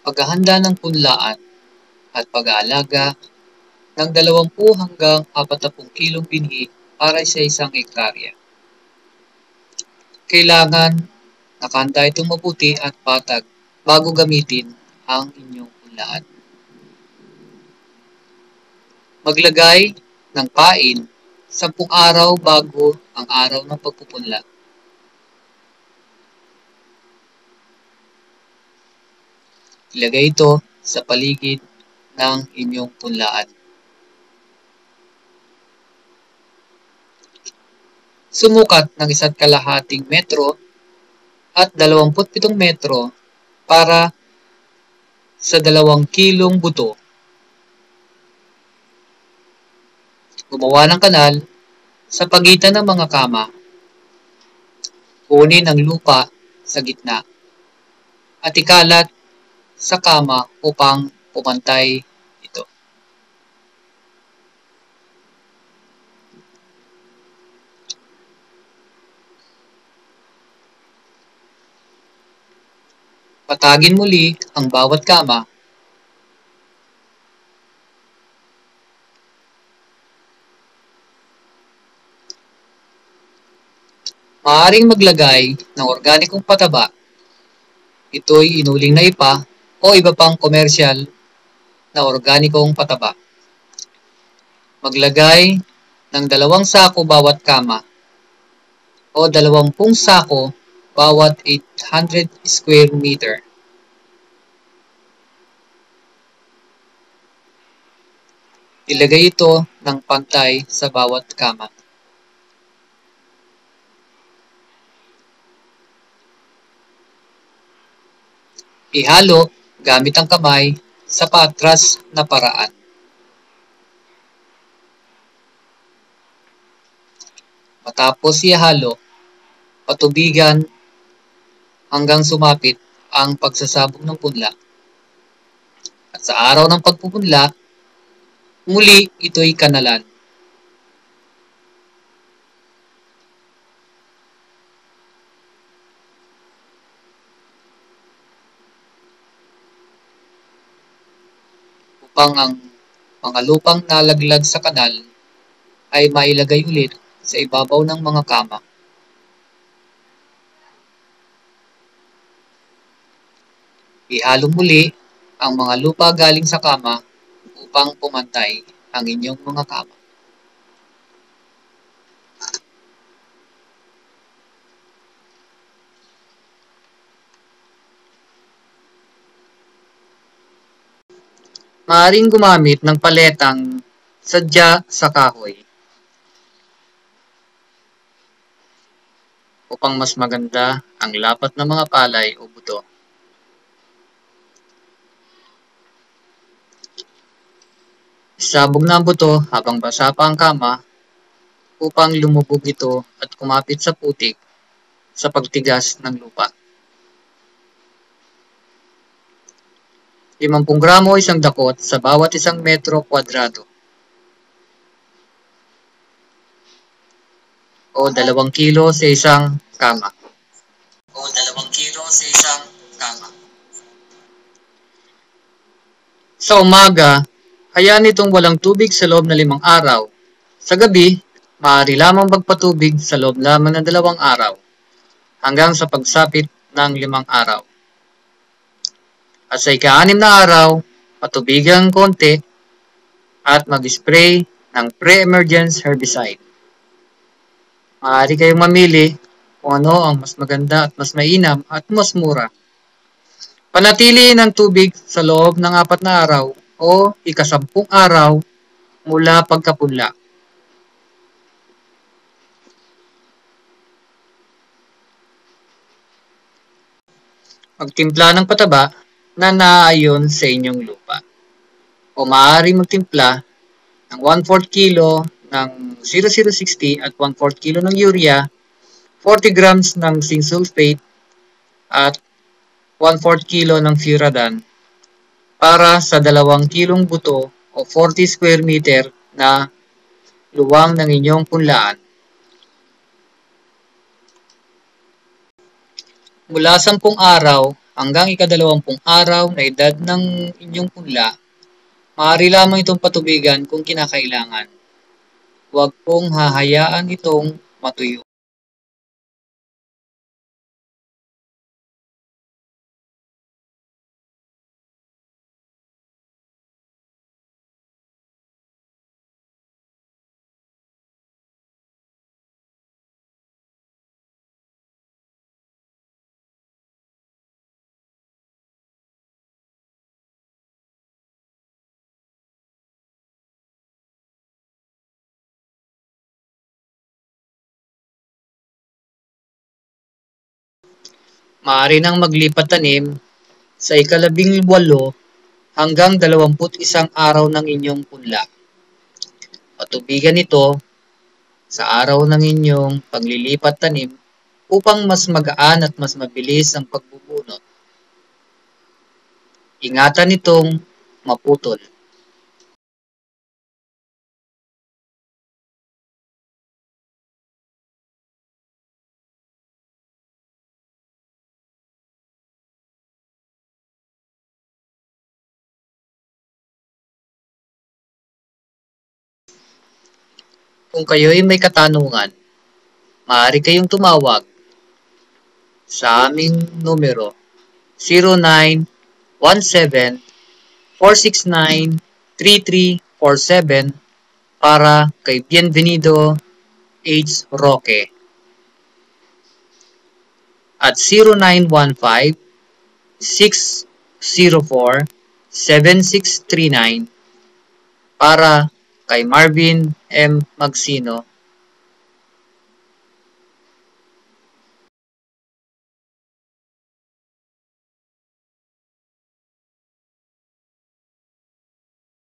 paghahanda ng punlaan at pag-aalaga ng 20 hanggang 40 kilong binhi para sa isang hektarya. Kailangan nakahanda itong mabuti at patag bago gamitin ang inyong punlaan. Maglagay ng pain 10 araw bago ang araw ng pagpupunla. Ilagay ito sa paligid ng inyong punlaan. Sumukat ng 1.5 metro at 27 metro para sa 2 kilong buto. Gumawa ng kanal sa pagitan ng mga kama. Kunin ang lupa sa gitna at ikalat sa kama upang pumantay ito. Patagin muli ang bawat kama. Maaaring maglagay ng organikong pataba. Ito'y inuling na ipa o iba pang komersyal na organikong pataba. Maglagay ng 2 sako bawat kama o 20 sako bawat 800 square meter. Ilagay ito ng pantay sa bawat kama. Ihalo gamit ang kamay sa paatras na paraan. Matapos ihalo, patubigan hanggang sumapit ang pagsasabog ng punla. At sa araw ng pagpupunla, muli ito'y kanalan. Upang ang mga lupang nalaglag sa kanal ay mailagay ulit sa ibabaw ng mga kama. Ihalo muli ang mga lupa galing sa kama upang pumantay ang inyong mga kama. Maaaring gumamit ng paletang sadya sa kahoy upang mas maganda ang lapat ng mga palay o buto. Isabog na ang buto habang basa pa ang kama upang lumubog ito at kumapit sa putik sa pagtigas ng lupa. 50 gramo isang dakot sa bawat 1 metro kwadrado o 2 kilo sa isang kama. Sa umaga, hayaan itong walang tubig sa loob ng 5 araw. Sa gabi, maaari lamang magpatubig sa loob lamang ng 2 araw hanggang sa pagsapit ng 5 araw. At sa ika-6 na araw, patubigan konti at mag-spray ng pre-emergence herbicide. Maaari kayong mamili kung ano ang mas maganda at mas mainam at mas mura. Panatili ng tubig sa loob ng 4 na araw o ika-10 araw mula pagkapunla. Magtimpla ng pataba na naaayon sa inyong lupa. O maaari magtimpla ng 1/4 kilo ng 0060 at 1/4 kilo ng urea, 40 grams ng zinc sulfate at 1/4 kilo ng Furadan para sa 2 kilong buto o 40 square meter na luwang ng inyong punlaan. Mula 10 araw hanggang ika-20 araw na edad ng inyong punla, maaari lamang itong patubigan kung kinakailangan. Huwag pong hahayaan itong matuyo. Maaari nang maglipat tanim sa ika-18 hanggang 21 araw ng inyong punla. Patubigan ito sa araw ng inyong paglilipat tanim upang mas magaan at mas mabilis ang pagbubunot. Ingatan itong maputol. Kung kayo'y may katanungan, maaari kayong tumawag sa aming numero 0917-469-3347 para kay Bienvenido H. Roque at 0915-604-7639 para kay Marvin M. Magsino